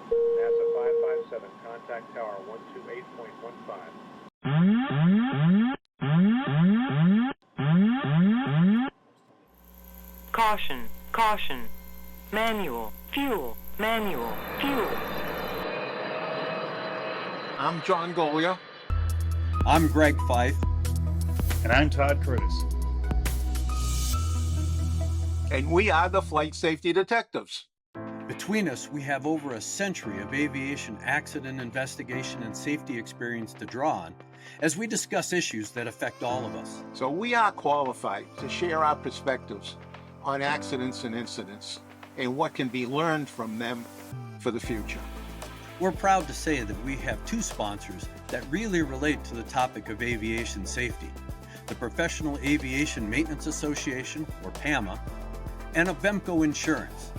NASA 557, contact tower 128.15. Caution, caution. Manual, fuel, manual, fuel. I'm John Goglia. I'm Greg Fife. And I'm Todd Curtis. And we are the Flight Safety Detectives. Between us, we have over a century of aviation accident investigation and safety experience to draw on as we discuss issues that affect all of us. So we are qualified to share our perspectives on accidents and incidents and what can be learned from them for the future. We're proud to say that we have two sponsors that really relate to the topic of aviation safety: the Professional Aviation Maintenance Association, or PAMA, and Avemco Insurance.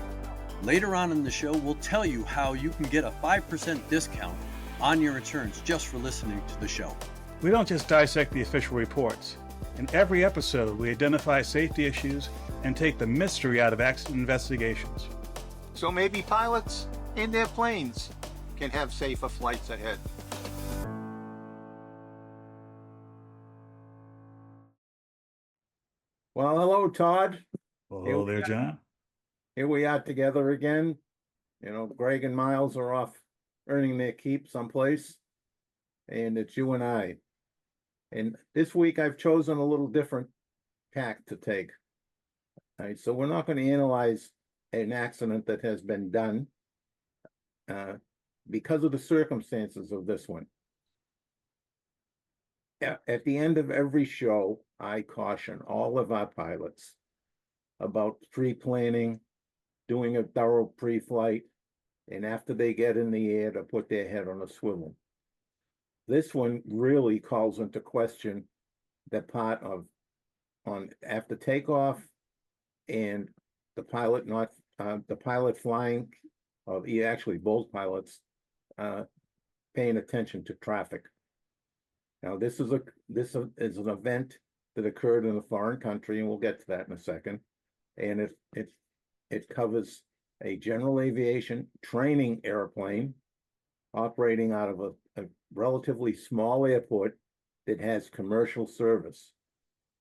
Later on in the show, we'll tell you how you can get a 5% discount on your insurance just for listening to the show. We don't just dissect the official reports. In every episode, we identify safety issues and take the mystery out of accident investigations. So maybe pilots and their planes can have safer flights ahead. Well, hello, Todd. Well, hello there, John. Here we are together again. You know, Greg and Miles are off earning their keep someplace, and it's you and I. And this week I've chosen a little different tack to take. All right, so we're not going to analyze an accident that has been done because of the circumstances of this one. At the end of every show, I caution all of our pilots about pre-planning, doing a thorough pre-flight, and after they get in the air, to put their head on a swivel. This one really calls into question the part of after takeoff and the pilot flying, or actually both pilots paying attention to traffic. Now, this is an event that occurred in a foreign country, and we'll get to that in a second. And it covers a general aviation training airplane operating out of a relatively small airport that has commercial service.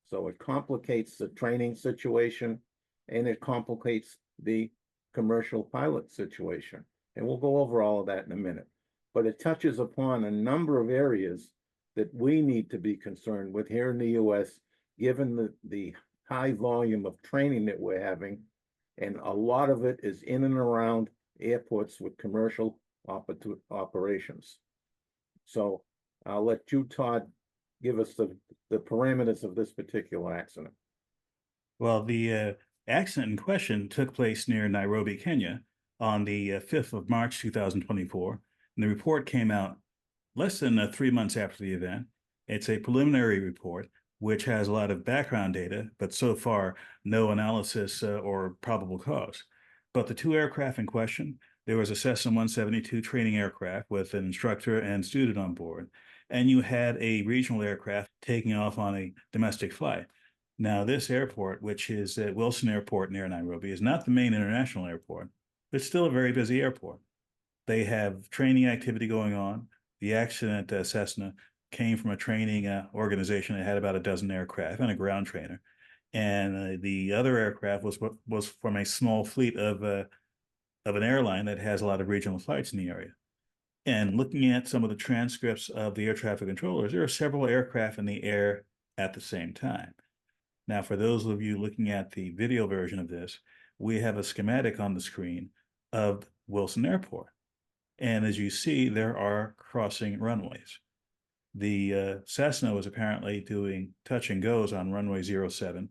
So it complicates the training situation, and it complicates the commercial pilot situation. And we'll go over all of that in a minute. But it touches upon a number of areas that we need to be concerned with here in the US, given the high volume of training that we're having. And a lot of it is in and around airports with commercial operations. So I'll let you, Todd, give us the parameters of this particular accident. Well, the accident in question took place near Nairobi, Kenya on the 5th of March, 2024. And the report came out less than 3 months after the event. It's a preliminary report, which has a lot of background data, but so far no analysis or probable cause. But the two aircraft in question, there was a Cessna 172 training aircraft with an instructor and student on board, and you had a regional aircraft taking off on a domestic flight. Now, this airport, which is at Wilson Airport near Nairobi, is not the main international airport, but still a very busy airport. They have training activity going on. The accident Cessna came from a training organization that had about a dozen aircraft and a ground trainer. And the other aircraft was from a small fleet of an airline that has a lot of regional flights in the area. And looking at some of the transcripts of the air traffic controllers, there are several aircraft in the air at the same time. Now, for those of you looking at the video version of this, we have a schematic on the screen of Wilson Airport. And as you see, there are crossing runways. The Cessna was apparently doing touch and goes on runway 07,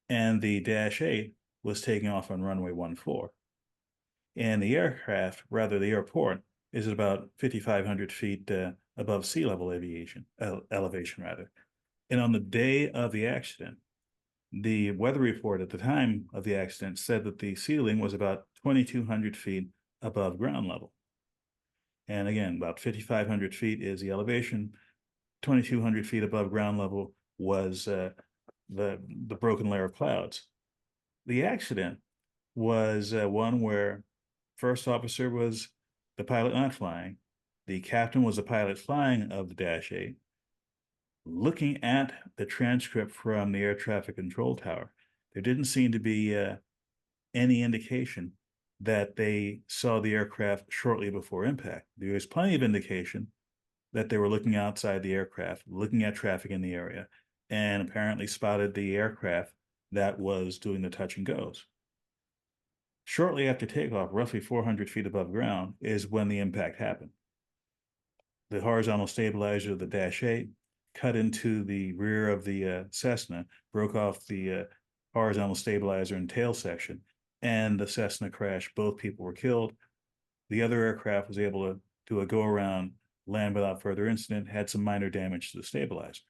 and the Dash 8 was taking off on runway 14. And the aircraft, rather the airport, is about 5,500 feet above sea level elevation rather. And on the day of the accident, the weather report at the time of the accident said that the ceiling was about 2,200 feet above ground level. And again, about 5,500 feet is the elevation. 2,200 feet above ground level was the broken layer of clouds. The accident was one where first officer was the pilot not flying. The captain was the pilot flying of the Dash 8. Looking at the transcript from the air traffic control tower, there didn't seem to be any indication that they saw the aircraft shortly before impact. There was plenty of indication that they were looking outside the aircraft, looking at traffic in the area, and apparently spotted the aircraft that was doing the touch and goes. Shortly after takeoff, roughly 400 feet above ground, is when the impact happened. The horizontal stabilizer of the Dash 8 cut into the rear of the Cessna, broke off the horizontal stabilizer and tail section, and the Cessna crashed. Both people were killed. The other aircraft was able to do a go-around, land without further incident, had some minor damage to the stabilizer.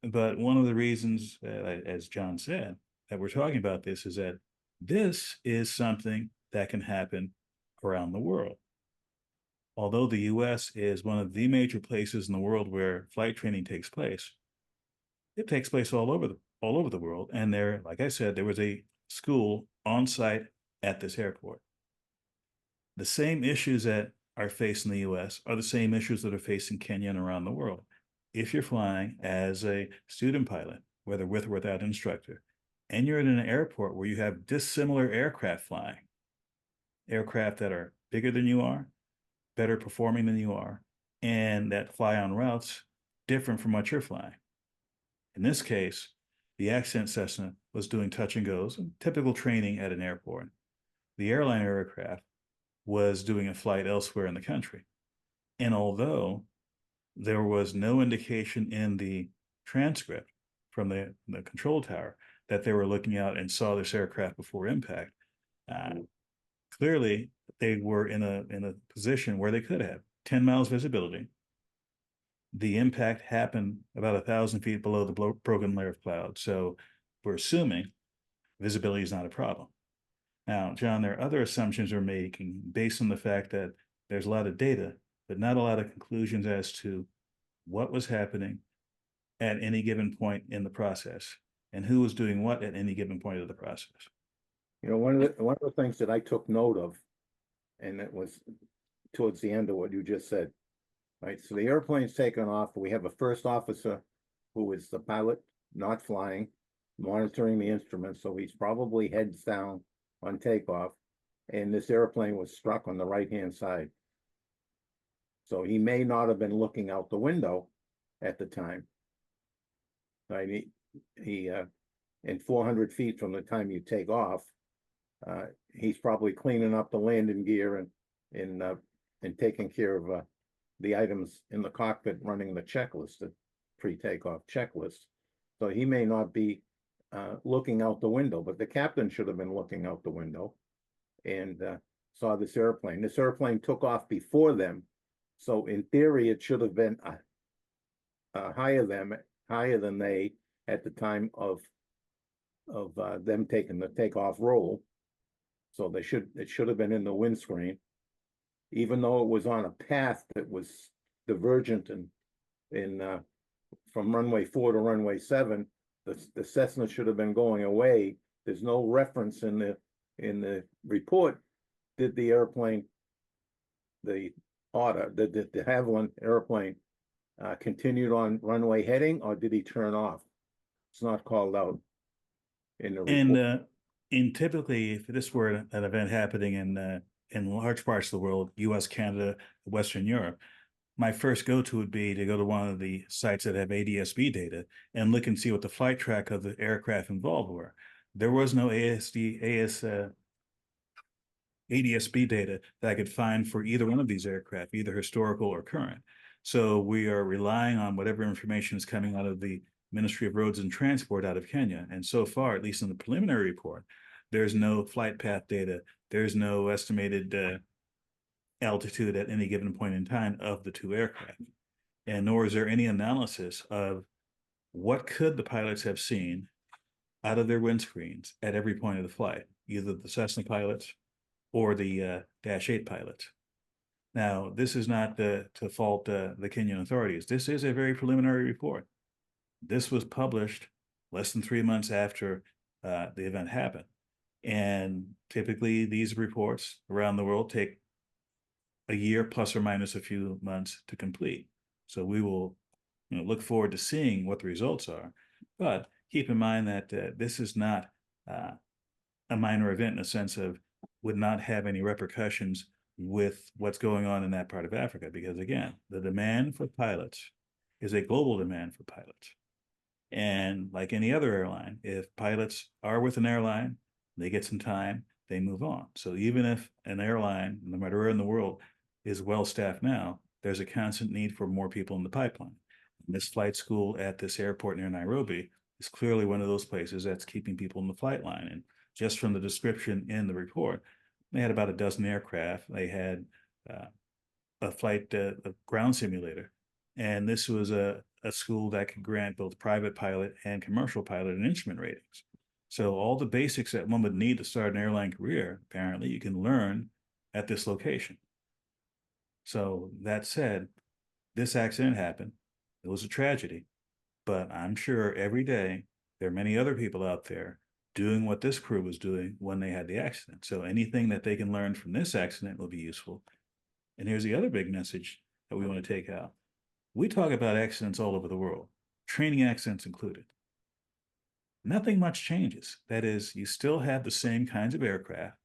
But one of the reasons, as John said, that we're talking about this is that this is something that can happen around the world. Although the US is one of the major places in the world where flight training takes place, it takes place all over the world. And there, like I said, there was a school on site at this airport. The same issues that are faced in the US are the same issues that are faced in Kenya and around the world. If you're flying as a student pilot, whether with or without instructor, and you're in an airport where you have dissimilar aircraft flying, aircraft that are bigger than you are, better performing than you are, and that fly on routes different from what you're flying. In this case, the accident Cessna was doing touch and goes, typical training at an airport. The airliner aircraft was doing a flight elsewhere in the country. And although there was no indication in the transcript from the control tower that they were looking out and saw this aircraft before impact, clearly they were in a position where they could have 10 miles visibility. The impact happened about 1,000 feet below the broken layer of cloud. So we're assuming visibility is not a problem. Now, John, there are other assumptions we're making based on the fact that there's a lot of data, but not a lot of conclusions as to what was happening at any given point in the process and who was doing what at any given point of the process. You know, one of the things that I took note of, and it was towards the end of what you just said, right? So the airplane's taken off. We have a first officer who is the pilot, not flying, monitoring the instruments. So he's probably heads down on takeoff. And this airplane was struck on the right-hand side. So he may not have been looking out the window at the time. Right? He in 400 feet from the time you take off, he's probably cleaning up the landing gear and taking care of the items in the cockpit, running the checklist, the pre-takeoff checklist. So he may not be looking out the window, but the captain should have been looking out the window and saw this airplane. This airplane took off before them. So in theory, it should have been higher than they at the time of them taking the takeoff roll. So it should have been in the windscreen, even though it was on a path that was divergent in from runway 4 to runway 7. The Cessna should have been going away. There's no reference in the report. Did the airplane, the Havilland airplane, continued on runway heading, or did he turn off? It's not called out in the report. And typically, if this were an event happening in large parts of the world, U.S., Canada, Western Europe, my first go-to would be to go to one of the sites that have ADS-B data and look and see what the flight track of the aircraft involved were. There was no ADS-B data that I could find for either one of these aircraft, either historical or current. So we are relying on whatever information is coming out of the Ministry of Roads and Transport out of Kenya. And so far, at least in the preliminary report, there's no flight path data. There's no estimated altitude at any given point in time of the two aircraft. And nor is there any analysis of what could the pilots have seen out of their windscreens at every point of the flight, either the Cessna pilots or the Dash 8 pilots. Now, this is not to fault the Kenyan authorities. This is a very preliminary report. This was published less than 3 months after the event happened. And typically these reports around the world take a year plus or minus a few months to complete. So we will, look forward to seeing what the results are. But keep in mind that this is not a minor event in a sense of would not have any repercussions with what's going on in that part of Africa, because again, the demand for pilots is a global demand for pilots. And like any other airline, if pilots are with an airline, they get some time, they move on. So even if an airline, no matter where in the world, is well staffed now, there's a constant need for more people in the pipeline. And this flight school at this airport near Nairobi is clearly one of those places that's keeping people in the flight line. And just from the description in the report, they had about a dozen aircraft. They had a flight, a ground simulator. And this was a school that could grant both private pilot and commercial pilot and instrument ratings. So all the basics that one would need to start an airline career, apparently you can learn at this location. So that said, this accident happened. It was a tragedy, but I'm sure every day there are many other people out there doing what this crew was doing when they had the accident. So anything that they can learn from this accident will be useful. And here's the other big message that we want to take out. We talk about accidents all over the world, training accidents included. Nothing much changes. That is, you still have the same kinds of aircraft.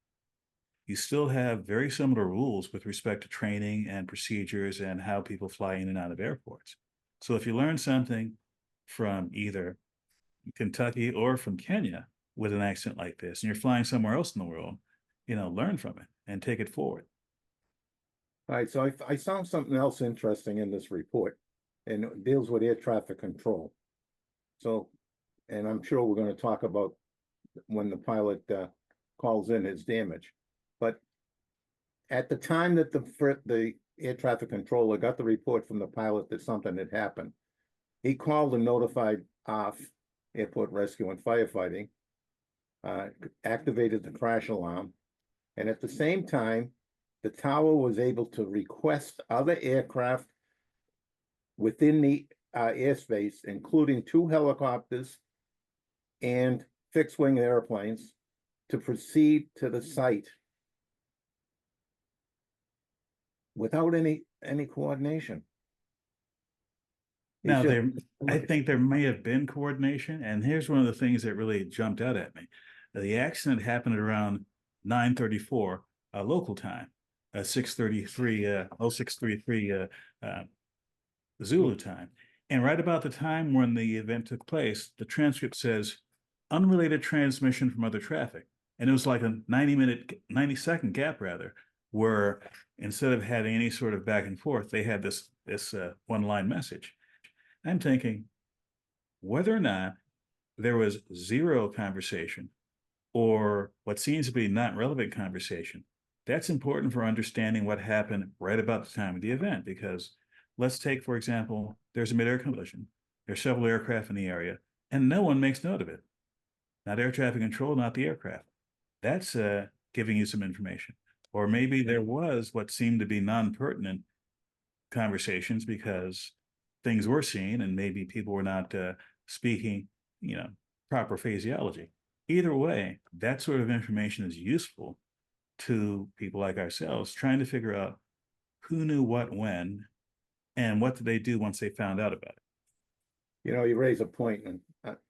You still have very similar rules with respect to training and procedures and how people fly in and out of airports. So if you learn something from either Kentucky or from Kenya with an accident like this, and you're flying somewhere else in the world, learn from it and take it forward. All right, so I found something else interesting in this report, and it deals with air traffic control. So, and I'm sure we're going to talk about when the pilot calls in his damage. But at the time that the air traffic controller got the report from the pilot that something had happened, he called and notified ARF, Airport Rescue and Firefighting, activated the crash alarm, and at the same time, the tower was able to request other aircraft within the airspace, including 2 helicopters and fixed-wing airplanes, to proceed to the site without any coordination. Now, I think there may have been coordination, and here's one of the things that really jumped out at me. The accident happened at around 9:34 local time, 0633 Zulu time. And right about the time when the event took place, the transcript says, unrelated transmission from other traffic. And it was like a 90-second gap rather, where instead of having any sort of back and forth, they had this one-line message. I'm thinking, whether or not there was zero conversation or what seems to be not relevant conversation, that's important for understanding what happened right about the time of the event. Because let's take, for example, there's a midair collision. There's several aircraft in the area, and no one makes note of it. Not air traffic control, not the aircraft. That's giving you some information. Or maybe there was what seemed to be non-pertinent conversations because things were seen and maybe people were not speaking, proper phraseology. Either way, that sort of information is useful to people like ourselves trying to figure out who knew what when and what did they do once they found out about it. You raise a point, and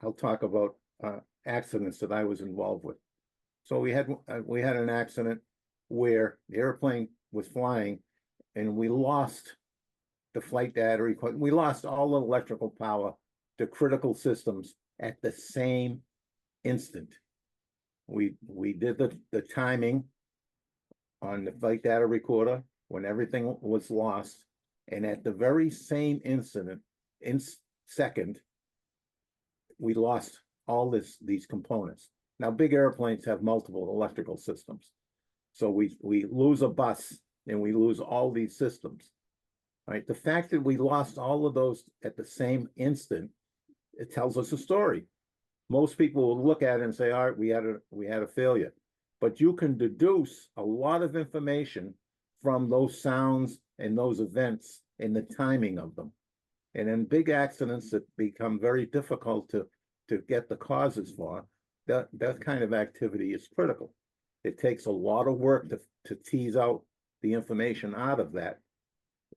I'll talk about accidents that I was involved with. So we had an accident where the airplane was flying and we lost the flight data. We lost all the electrical power to critical systems at the same instant. We did the timing on the flight data recorder when everything was lost, and at the very same second, we lost all these components. Now, big airplanes have multiple electrical systems, so we lose a bus and we lose all these systems. Right? The fact that we lost all of those at the same instant, it tells us a story. Most people will look at it and say, all right, we had a failure. But you can deduce a lot of information from those sounds and those events and the timing of them. And in big accidents that become very difficult to get the causes for, that kind of activity is critical. It takes a lot of work to tease out the information out of that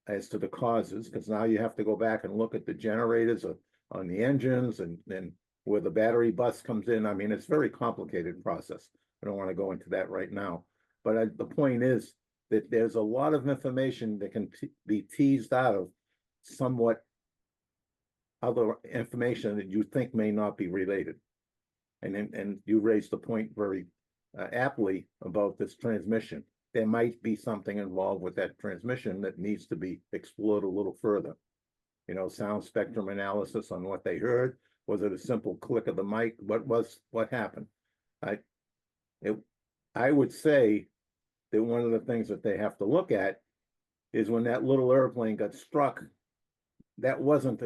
as to the causes, because now you have to go back and look at the generators on the engines and then where the battery bus comes in. I mean, it's a very complicated process. I don't want to go into that right now. But the point is that there's a lot of information that can be teased out of somewhat other information that you think may not be related. And you raised the point very aptly about this transmission. There might be something involved with that transmission that needs to be explored a little further. You know, sound spectrum analysis on what they heard. Was it a simple click of the mic? What happened? I would say that one of the things that they have to look at is when that little airplane got struck, that wasn't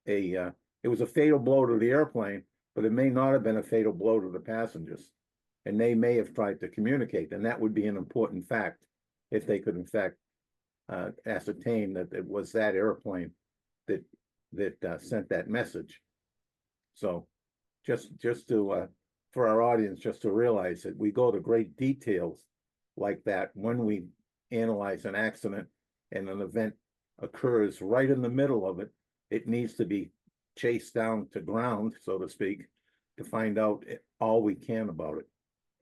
it was a fatal blow to the airplane, but it may not have been a fatal blow to the passengers. And they may have tried to communicate, and that would be an important fact if they could, in fact, ascertain that it was that airplane that sent that message. So, just to for our audience, just to realize that we go to great details like that when we analyze an accident and an event occurs right in the middle of it. It needs to be chased down to ground, so to speak, to find out all we can about it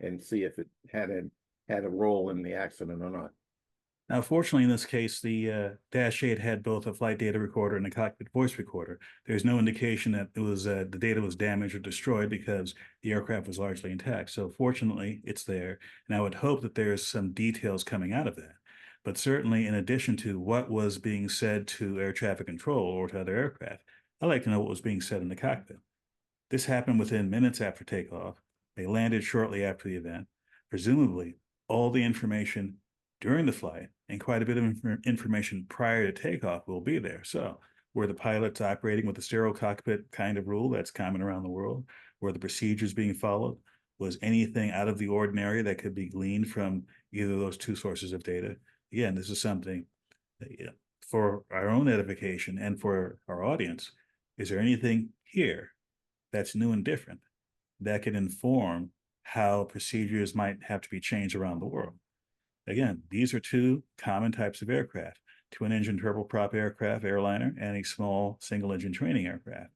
and see if it had a role in the accident or not. Now, fortunately, in this case, the Dash 8 had both a flight data recorder and a cockpit voice recorder. There's no indication that it was the data was damaged or destroyed because the aircraft was largely intact. So fortunately, it's there. And I would hope that there's some details coming out of that. But certainly, in addition to what was being said to air traffic control or to other aircraft, I'd like to know what was being said in the cockpit. This happened within minutes after takeoff. They landed shortly after the event. Presumably, all the information during the flight and quite a bit of information prior to takeoff will be there. So were the pilots operating with the sterile cockpit kind of rule that's common around the world? Were the procedures being followed? Was anything out of the ordinary that could be gleaned from either of those two sources of data? Again, this is something that, for our own edification and for our audience. Is there anything here that's new and different that can inform how procedures might have to be changed around the world? Again, these are two common types of aircraft: twin-engine turboprop aircraft, airliner, and a small single-engine training aircraft.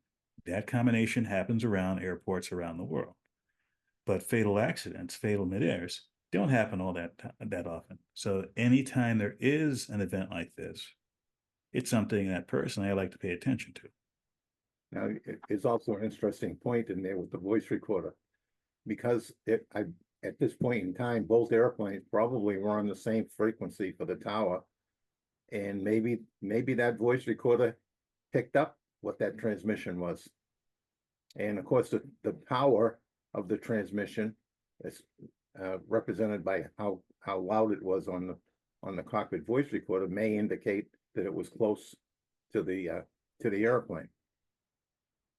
That combination happens around airports around the world. But fatal accidents, fatal midairs, don't happen all that often. So anytime there is an event like this, it's something that personally I like to pay attention to. Now, it's also an interesting point in there with the voice recorder, because at this point in time, both airplanes probably were on the same frequency for the tower. And maybe that voice recorder picked up what that transmission was. And of course, the power of the transmission is represented by how loud it was on the cockpit voice recorder may indicate that it was close to the airplane.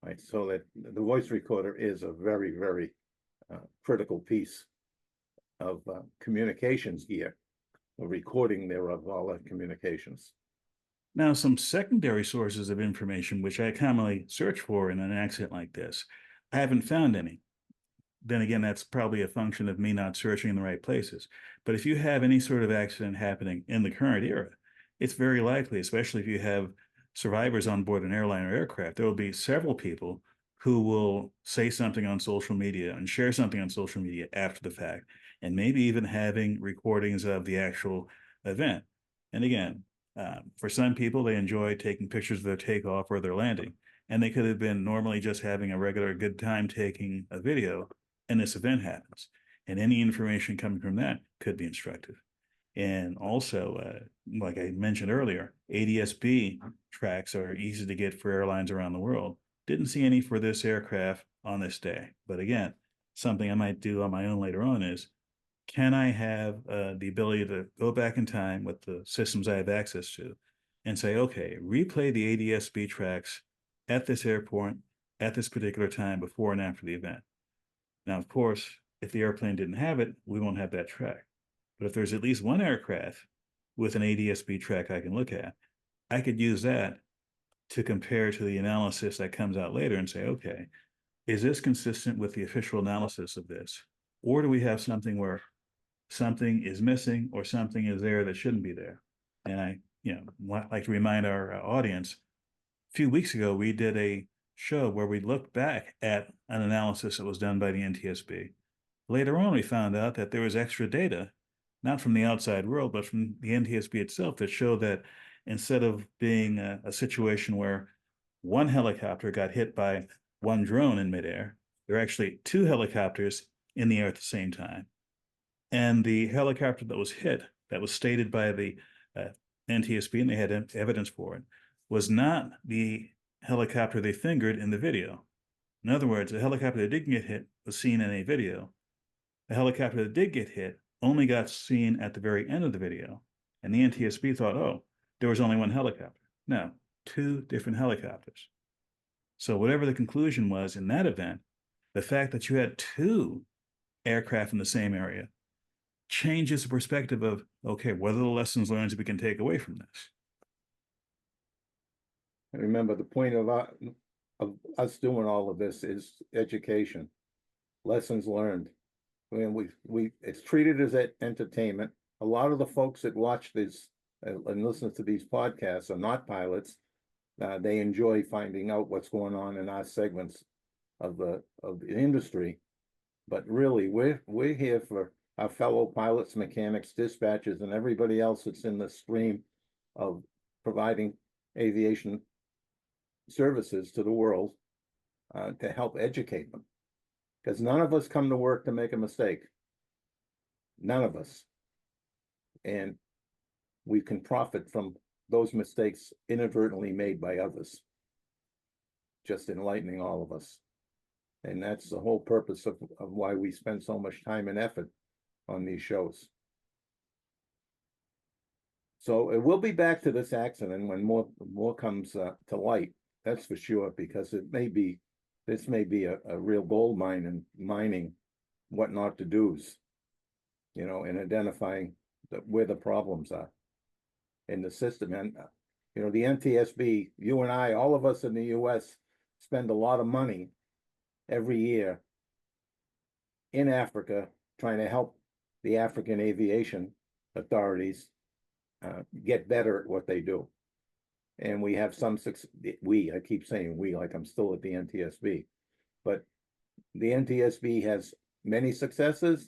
Right, so that the voice recorder is a very, very critical piece of communications gear, a recording thereof all that communications. Now, some secondary sources of information which I commonly search for in an accident like this, I haven't found any. Then again, that's probably a function of me not searching in the right places. But if you have any sort of accident happening in the current era, it's very likely, especially if you have survivors on board an airliner aircraft, there will be several people who will say something on social media and share something on social media after the fact, and maybe even having recordings of the actual event. And again, for some people, they enjoy taking pictures of their takeoff or their landing, and they could have been normally just having a regular good time taking a video, and this event happens. And any information coming from that could be instructive. And also, like I mentioned earlier, ADS-B tracks are easy to get for airlines around the world. Didn't see any for this aircraft on this day. But again, something I might do on my own later on is, can I have the ability to go back in time with the systems I have access to and say, okay, replay the ADS-B tracks at this airport at this particular time before and after the event. Now, of course, if the airplane didn't have it, we won't have that track. But if there's at least one aircraft with an ADS-B track I can look at, I could use that to compare to the analysis that comes out later and say, okay, is this consistent with the official analysis of this? Or do we have something where something is missing or something is there that shouldn't be there. And I, like to remind our audience, a few weeks ago, we did a show where we looked back at an analysis that was done by the NTSB. Later on, we found out that there was extra data, not from the outside world, but from the NTSB itself, that showed that instead of being a situation where one helicopter got hit by one drone in midair, there are actually two helicopters in the air at the same time. And the helicopter that was hit, that was stated by the NTSB, and they had evidence for it, was not the helicopter they fingered in the video. In other words, the helicopter that didn't get hit was seen in a video. The helicopter that did get hit only got seen at the very end of the video. And the NTSB thought, oh, there was only one helicopter. No, two different helicopters. So whatever the conclusion was in that event, the fact that you had two aircraft in the same area changes the perspective of, okay, what are the lessons learned that we can take away from this? And remember, the point of us doing all of this is education, lessons learned. I mean, it's treated as entertainment. A lot of the folks that watch this and listen to these podcasts are not pilots. They enjoy finding out what's going on in our segments of the industry. But really, we're here for our fellow pilots, mechanics, dispatchers, and everybody else that's in the stream of providing aviation services to the world, to help educate them. Because none of us come to work to make a mistake. None of us. And we can profit from those mistakes inadvertently made by others. Just enlightening all of us. And that's the whole purpose of why we spend so much time and effort on these shows. So we'll be back to this accident when more comes to light. That's for sure, because this may be a real gold mine in mining what not to do's, and identifying where the problems are in the system. And the NTSB, you and I, all of us in the US spend a lot of money every year in Africa trying to help the African aviation authorities get better at what they do. And we have some success. I keep saying we, like I'm still at the NTSB, but the NTSB has many successes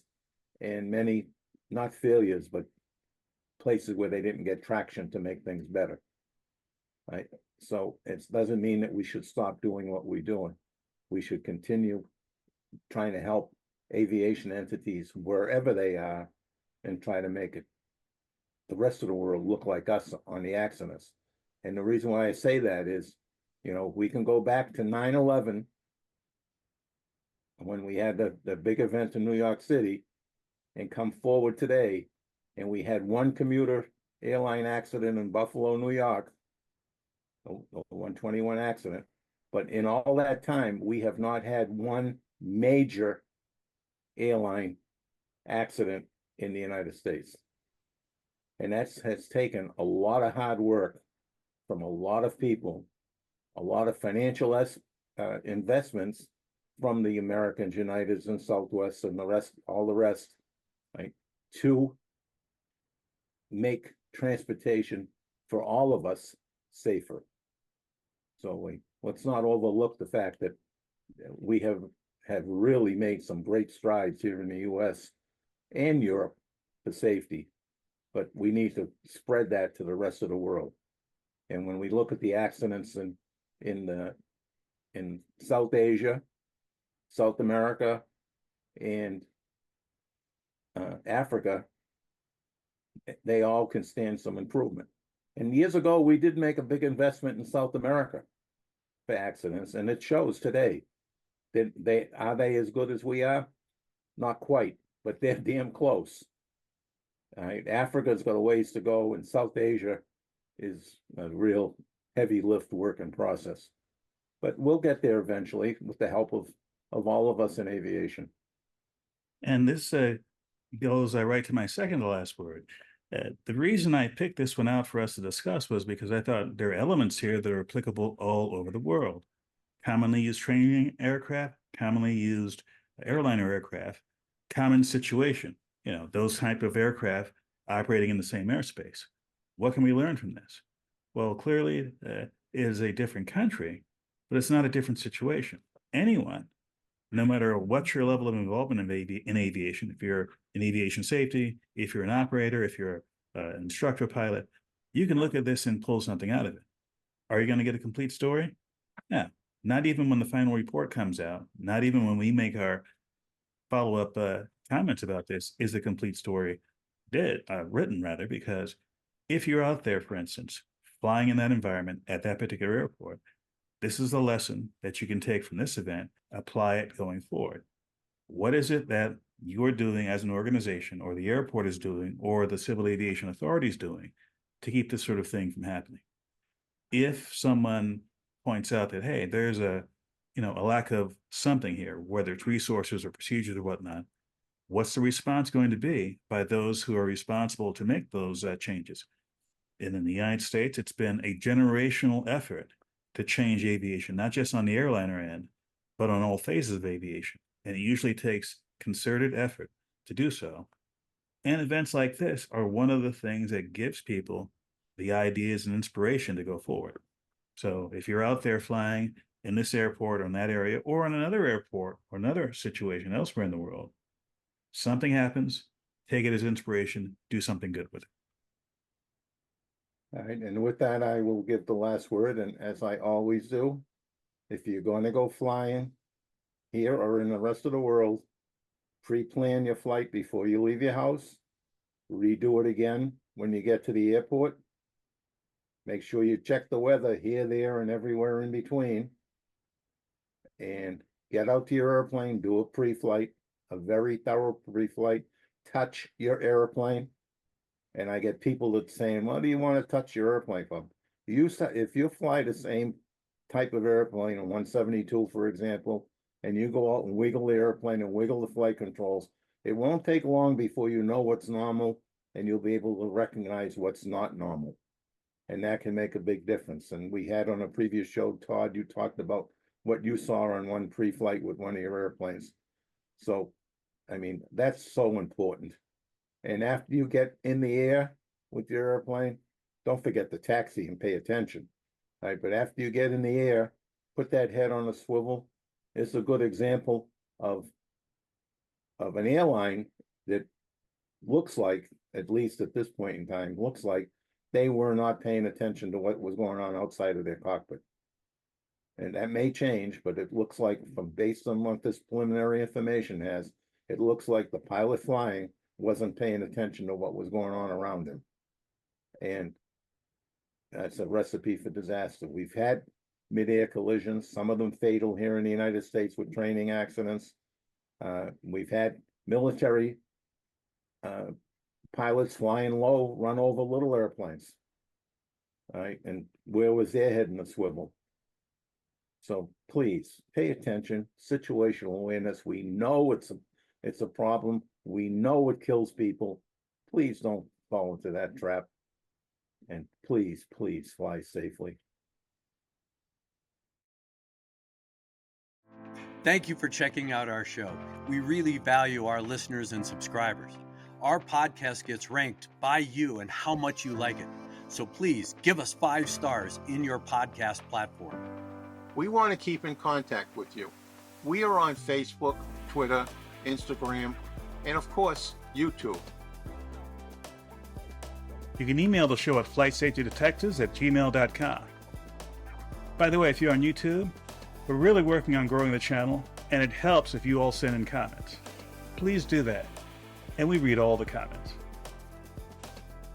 and many, not failures, but places where they didn't get traction to make things better. Right? So it doesn't mean that we should stop doing what we're doing. We should continue trying to help aviation entities wherever they are and try to make the rest of the world look like us on the accidents. And the reason why I say that is, we can go back to 9/11 when we had the big event in New York City, and come forward today, and we had one commuter airline accident in Buffalo, New York, the 121 accident. But in all that time, we have not had one major airline accident in the United States. And that has taken a lot of hard work from a lot of people, a lot of financial investments from the Americans, Uniteds and Southwest and all the rest, right, to make transportation for all of us safer. So let's not overlook the fact that we have really made some great strides here in the US and Europe for safety, but we need to spread that to the rest of the world. And when we look at the accidents in South Asia, South America, and Africa, they all can stand some improvement. And years ago, we did make a big investment in South America for accidents, and it shows today. Are they as good as we are? Not quite, but they're damn close. Right? Africa's got a ways to go, and South Asia is a real heavy lift work in process. But we'll get there eventually with the help of all of us in aviation. And this goes right to my second to last word. The reason I picked this one out for us to discuss was because I thought there are elements here that are applicable all over the world. Commonly used training aircraft, commonly used airliner aircraft, common situation. those type of aircraft operating in the same airspace. What can we learn from this? Well, clearly it is a different country, but it's not a different situation. Anyone, no matter what your level of involvement in aviation, if you're in aviation safety, if you're an operator, if you're an instructor pilot, you can look at this and pull something out of it. Are you going to get a complete story? No, not even when the final report comes out, not even when we make our follow-up comments about this is the complete story written, rather, because if you're out there, for instance, flying in that environment at that particular airport, this is the lesson that you can take from this event, apply it going forward. What is it that you're doing as an organization, or the airport is doing, or the Civil Aviation Authority is doing to keep this sort of thing from happening? If someone points out that, hey, there's a lack of something here, whether it's resources or procedures or whatnot, what's the response going to be by those who are responsible to make those changes? And in the United States, it's been a generational effort to change aviation, not just on the airliner end, but on all phases of aviation. And it usually takes concerted effort to do so. And events like this are one of the things that gives people the ideas and inspiration to go forward. So if you're out there flying in this airport or in that area, or in another airport or another situation elsewhere in the world, something happens, take it as inspiration, do something good with it. All right, and with that, I will give the last word, and as I always do, if you're going to go flying here or in the rest of the world, pre-plan your flight before you leave your house, redo it again when you get to the airport. Make sure you check the weather here, there, and everywhere in between. And get out to your airplane, do a pre-flight, a very thorough pre-flight, touch your airplane. And I get people that saying, what do you want to touch your airplane for? If you fly the same type of airplane, a 172, for example, and you go out and wiggle the airplane and wiggle the flight controls, it won't take long before you know what's normal, and you'll be able to recognize what's not normal. And that can make a big difference. And we had on a previous show, Todd, you talked about what you saw on one pre-flight with one of your airplanes. So, I mean, that's so important. And after you get in the air with your airplane, don't forget to taxi and pay attention. Right? But after you get in the air, put that head on a swivel. It's a good example of an airline that looks like, at least at this point in time, looks like they were not paying attention to what was going on outside of their cockpit. And that may change, but it looks like, based on what this preliminary information has, it looks like the pilot flying wasn't paying attention to what was going on around him. And that's a recipe for disaster. We've had mid-air collisions, some of them fatal here in the United States with training accidents. We've had military pilots flying low run over little airplanes. All right, and where was their head in the swivel? So please pay attention, situational awareness. We know it's a problem. We know it kills people. Please don't fall into that trap. And please, please fly safely. Thank you for checking out our show. We really value our listeners and subscribers. Our podcast gets ranked by you and how much you like it. So please give us 5 stars in your podcast platform. We want to keep in contact with you. We are on Facebook, Twitter, Instagram, and of course, YouTube. You can email the show at flightsafetydetectives@gmail.com. By the way, if you're on YouTube, we're really working on growing the channel, and it helps if you all send in comments. Please do that, and we read all the comments.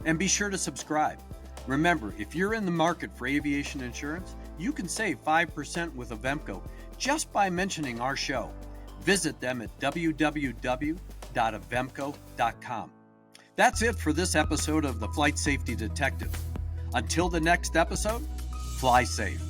And be sure to subscribe. Remember, if you're in the market for aviation insurance, you can save 5% with Avemco just by mentioning our show. Visit them at www.avemco.com. That's it for this episode of the Flight Safety Detective. Until the next episode, fly safe.